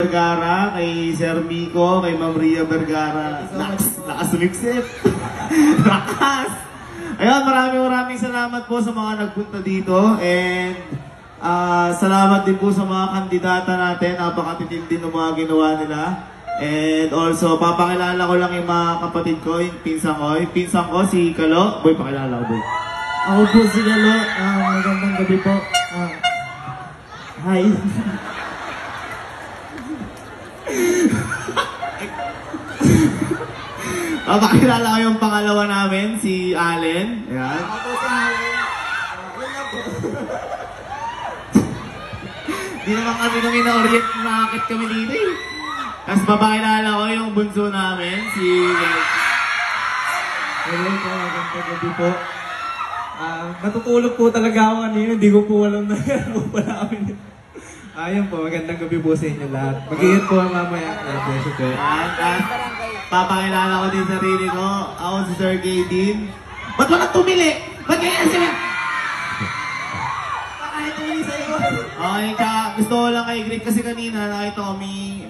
Vergara, kay Sir Miko, kay Ma'am Ria Vergara. Lakas sumipsip. Lakas! Ayun, maraming salamat po sa mga nagpunta dito. And salamat din po sa mga kandidata natin. Napakatitindi ng mga ginawa nila. And also, papakilala ko lang yung mga kapatid ko, yung pinsan ko. Yung pinsan ko, si Kalo. Boy, pakilala ko, boy. Ako po si Kalo. Magandang gabi po. Hi. Papakilala ko yung pangalawa namin, si Allen. Ayan. Ako po si Allen. Yun lang po. Di naman kami nung ina-orient na nakakit kami dito eh. Tapos papakilala ko yung bunso namin, si Hello po, magandang gabi po. Natutulog po talaga ako kanina, hindi ko po alam na ano pala kami. Ayun po, magandang gabi po sa inyo lahat. Mag-iingat po mamaya. Bless you po. Papakilala ko din sarili ko. Ako si Sir Gaydin. Ba't walang tumili? Ba't ganyan sila? Kahit tumili sa'yo. Okay, gusto ko lang kay Greg kasi kanina nakita ko may